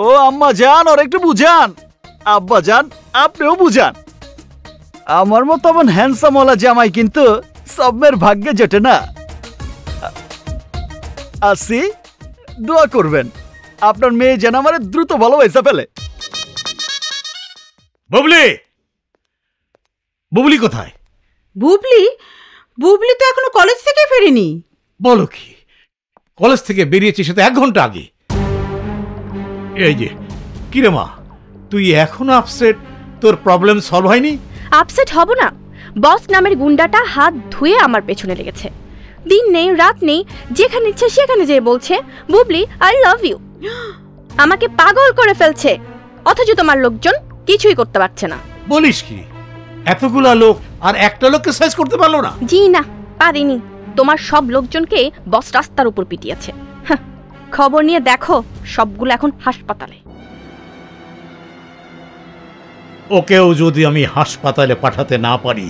ও আম্মা জান, ওর একটু বুঝান। আব্বা জান, আপনিও বুঝান। আমার মতো এমন হ্যান্ডসাম ওলা জামাই কিন্তু সব মেয়ের ভাগ্যে জেটে না। আসি, দোয়া করবেন আপনার মেয়ে যেন আমার দ্রুত ভালোবাসা ফেলে। বুবলি, বুবলি কোথায়? বুবলি? বুবলি তো এখনো কলেজ থেকে ফেরেনি। বলো কি, কলেজ থেকে বেরিয়েছি সে তো 1 ঘন্টা আগে। এই যে কিরে মা, তুই এখনো আপসেট? তোর প্রবলেম সলভ হয়নি? আপসেট হব না? বস নামের গুন্ডাটা হাত ধুয়ে আমার পেছনে লেগেছে। দিন নেই রাত নেই, যেখানে ইচ্ছে সেখানে যেয়ে বলছে বুবলি আই লাভ ইউ। আমাকে পাগল করে ফেলছে, অথচ তোমার লোকজন কিছুই করতে পারছে না। বলিস কি, এতগুলা লোক আর একটা লোককে সাইজ করতে পারলো না? জি না, পারিনি। তোমার সব লোকজনকে বস রাস্তার উপর পিটিয়েছে। খবর নিয়ে দেখো, সবগুলো এখন হাসপাতালে। ওকেও যদি আমি হাসপাতালে পাঠাতে না পারি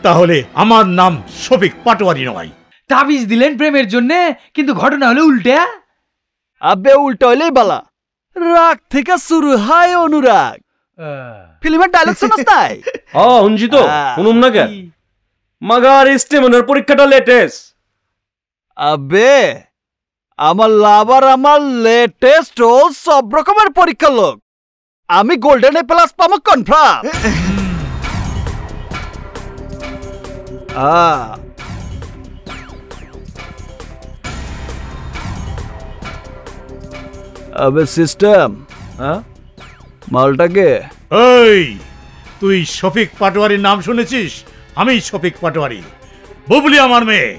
তাহলে আমার নাম শফিক পাটোয়ারি নয়। তাবিজ দিলেন প্রেমের জন্য, কিন্তু ঘটনা হলো উল্টে। আবে উল্টা হইলেই বালা। রাগ থেকে শুরু হয় অনুরাগ। ফিল্মের ডায়লগ শুনছ নাই? শুনছি তো, শুনুম না কেন? মাগার স্টেমনের পরীক্ষাটা লেটেস্ট। আবে আমার লাভার আমার লেটেস্ট ও সব রকমের পরীক্ষার লোক। আমি গোল্ডেন এ প্লাস পাবো কনফার্ম। আবে সিস্টেম, মালটাকে। এই তুই শফিক পাটোয়ারির নাম শুনেছিস? আমি শফিক পাটোয়ারি, বুবলি আমার মেয়ে।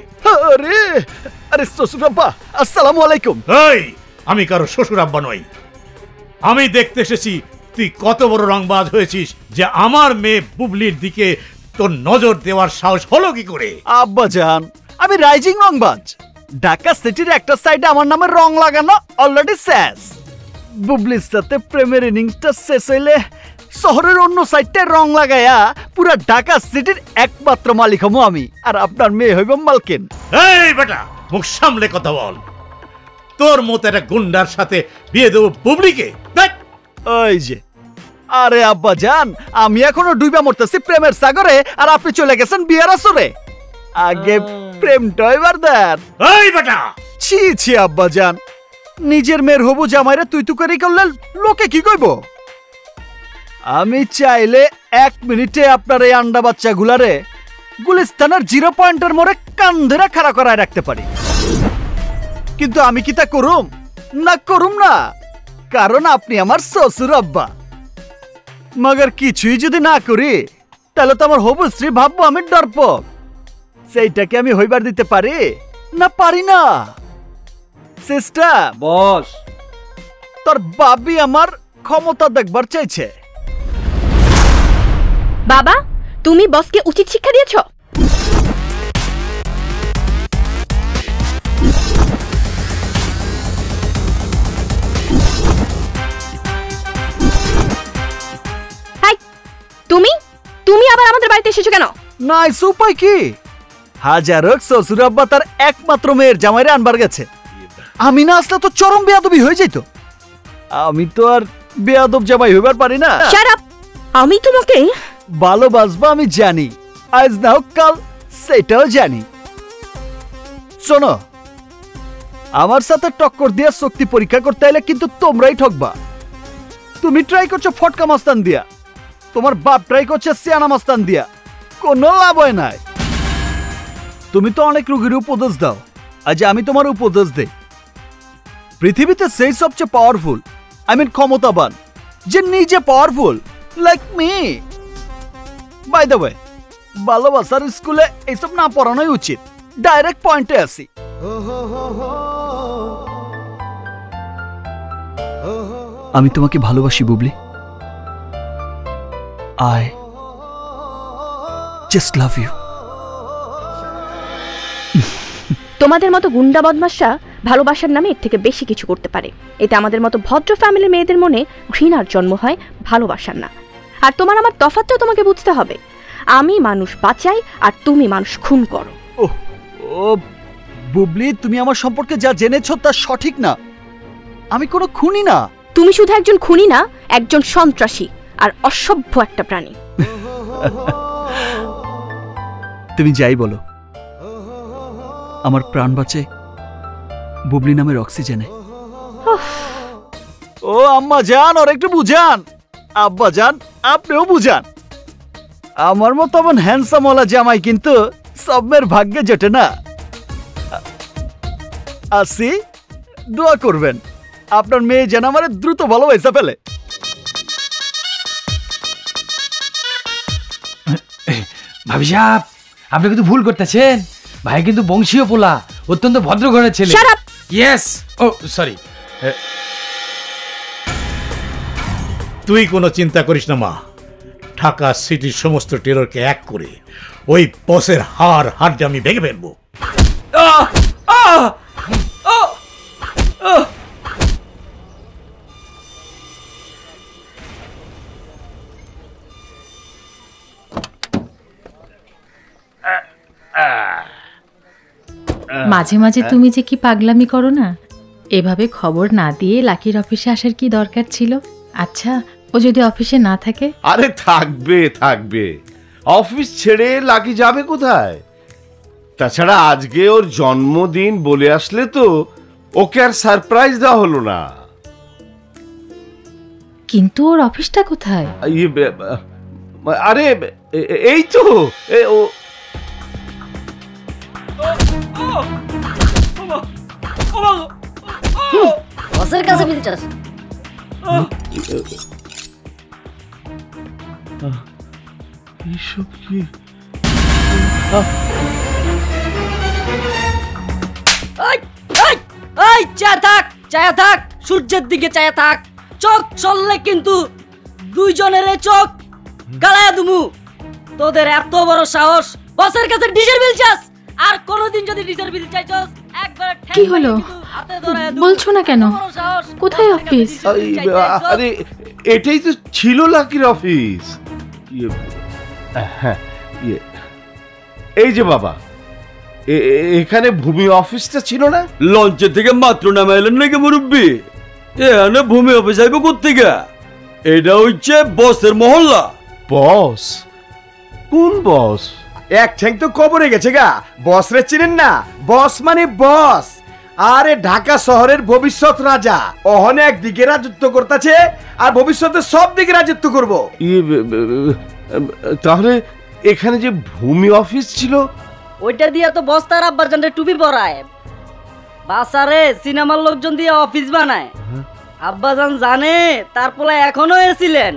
আরে আরে শ্বশুর আব্বা, আসসালামু আলাইকুম। এই আমি কারো শ্বশুর আব্বা নই। আমি দেখতে এসেছি তুই কত বড় রংবাজ হয়েছিস যে আমার মেয়ে বুবলির দিকে তোর নজর দেওয়ার সাহস হলো কি করে? আব্বা জান, আমি রাইজিং রংবাজ। ঢাকা সিটির একটা সাইডে আমার নামে রং লাগানো অলরেডি শেষ। বুবলির সাথে প্রেমের ইনিংসটা শেষ হইলে শহরের অন্য সাইডটায় রং লাগাইয়া পুরা ঢাকা সিটির একমাত্র মালিক হবো আমি, আর আপনার মেয়ে হইব মালকিন। এই বেটা, মুখ সামলে কথা বল। তোর মতো একটা গুন্ডার সাথে বিয়ে দেবো বুবলিকে? ওই যে, আরে আব্বা জান, আমি এখনো ডুইবা মরতেছি প্রেমের সাগরে, আর আপনি চলে গেছেন বিয়ের আসরে। আগে প্রেমটা এবার দেন। এই বেটা, ছি ছি আব্বা জান, নিজের মেয়ের হবু জামাইরে তুই তুকারি করলে লোকে কি কইব? আমি চাইলে 1 মিনিটে আপনার এই আন্ডা বাচ্চা গুলারে গুলিস্তানের 0 পয়েন্টের মোড়ে কান ধরে খাড়া করায় রাখতে পারি, কিন্তু আমি কি তা করুম? না করুম না, কারণ আপনি আমার শ্বশুর আব্বা। মগর কিছুই যদি না করি তাহলে তো আমার হবু স্ত্রী ভাববো আমি ডরপক। সেইটাকে আমি হইবার দিতে পারি না? পারি না। সিস্টার বস, তোর বাবি আমার ক্ষমতা দেখবার চাইছে। বাবা, তুমি বসকে উচিত শিক্ষা দিয়েছ? তুমি তুমি আবার আমাদের বাড়িতে এসেছো কেন? নাইস, উপায় কি? হাজার হোক শ্বশুর আব্বা তার একমাত্র মেয়ের জামাইরে আনবার গেছে। আমি না আসলে তো চরম বেয়াদবি হয়ে যেত। আমি তো আর বেয়াদব জামাই হইবার পারি না। Shut up! আমি তোমাকে ভালোবাসবো আমি জানি, আজ না হোক কাল সেটাও জানি। শোনো, আমার সাথে টক্কর দিয়ে শক্তি পরীক্ষা করতে এলে কিন্তু তোমরাই ঠকবা। তুমি ট্রাই করছো ফটকা মাস্তান দিয়া, তোমার বাপ ট্রাই করছে সিয়ানা মাস্তান দিয়া, কোনো লাভ হয় নাই। তুমি তো অনেক রোগীর উপদেশ দাও, আজ আমি তোমার উপদেশ দেই। পৃথিবীতে সেই সবচেয়ে পাওয়ারফুল, আই মিন ক্ষমতাবান, যে নিজে powerful, like me. By the way, ভালোবাসার স্কুলে এইসব না পড়ানোই উচিত। ডাইরেক্ট পয়েন্টে আসি। আমি তোমাকে ভালোবাসি Bubly. I just love you. তোমাদের মতো গুন্ডা বদমাশরা ভালোবাসার নামে এর থেকে বেশি কিছু করতে পারে। এতে আমাদের মতো ভদ্র ফ্যামিলির মেয়েদের মনে ঘৃণার জন্ম হয়, ভালোবাসার না। আর তোমার আমার তফাৎটাও তোমাকে বুঝতে হবে। আমি মানুষ বাঁচাই আর তুমি মানুষ খুন করো। ও বুবলি, তুমি আমার সম্পর্কে যা জেনেছো তা সঠিক না। আমি কোনো খুনি না। তুমি শুধু একজন খুনি না, একজন সন্ত্রাসী আর অসভ্য একটা প্রাণী। তুমি যাই বলো, আমার প্রাণ বাঁচে বুবলি নামের অক্সিজেনে। ও আম্মা জান, ওর একটু বুঝান। আব্বা জান, আপনিও বুঝান। আমার মতো এমন হ্যান্ডসাম ওলা জামাই কিন্তু সব মেয়ের ভাগ্যে জোটে না। আসি, দোয়া করবেন আপনার মেয়ে যেন আমার দ্রুত ভালোবাসা ফেলে। ভাবি সাহেব, আপনি কিন্তু ভুল করতেছেন। ভাই কিন্তু বংশীয় পোলা, অত্যন্ত ভদ্র ঘরের ছেলে। Shut up! ইয়েস, ও সরি। তুই কোনো চিন্তা করিস না মা, ঢাকা সিটির সমস্ত টেররকে এক করে ওই বসের হাড় আমি ভেঙে ফেলবো। মাঝে মাঝে তুমি যে কি পাগলামি করো না, এভাবে খবর না দিয়ে লাকির অফিসে আসার কি দরকার ছিল? আচ্ছা, ও যদি অফিসে না থাকে? আরে থাকবে থাকবে, অফিস ছেড়ে লাকি যাবে কোথায়? তাছাড়া আজকে ওর জন্মদিন বলে আসলে তো ওকে আর সারপ্রাইজ দেওয়া হলো না। কিন্তু ওর অফিসটা কোথায়? আরে এই তো ও বসের কাছে মিলতে চাস? এইসব কি? চায়া থাক, সূর্যের দিকে চায়া থাক। চোখ চললে কিন্তু দুইজনের চোখ গালায়া দুমু। তোদের এত বড় সাহস, বসের কাছে ডিজের বিল চাস? আর কোনোদিন যদি ডিজের বিল চাইছস, একবার কি হলো? বলছো না কেন? কোথায় অফিস? আরে এটাই তো ছিল লাকির অফিস। হ্যাঁ, এই যে বাবা, এখানে ভূমি অফিসটা ছিল না? লঞ্চে থেকে মাত্র নামে এলেন নাকি মুরব্বী? এখানে ভূমি অফিস আইব কোত্থেকে? এটা হচ্ছে বসের মহল্লা। বস? কোন বস? এক ঠ্যাং তো কবরে গেছে গা। বস রে চিনেন না? বস মানে বস। আরে ঢাকা শহরের ভবিষ্যৎ রাজা অহনে একদিকে রাজত্ব করতেছে, আর ভবিষ্যতে সব দিকে রাজত্ব করবো। তাহলে এখানে যে ভূমি অফিস ছিল, ওইটা দিয়ে তো বস তার আব্বার জন্য টুপি পরায়। বাসারে সিনেমার লোকজন দিয়ে অফিস বানায়। আব্বাজান জানে তার পোলা এখনো এসিলেন,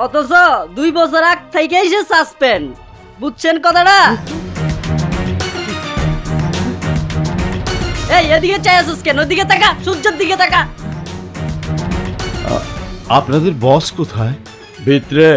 অথচ 2 বছর আগ থেকেই সে সাসপেন্ড। বুঝছেন কথাটা? এই এদিকে চাইছিস কেন? ওদিকে তাকা, সূর্যের দিকে তাকা। আপনাদের বস কোথায়? ভিতরে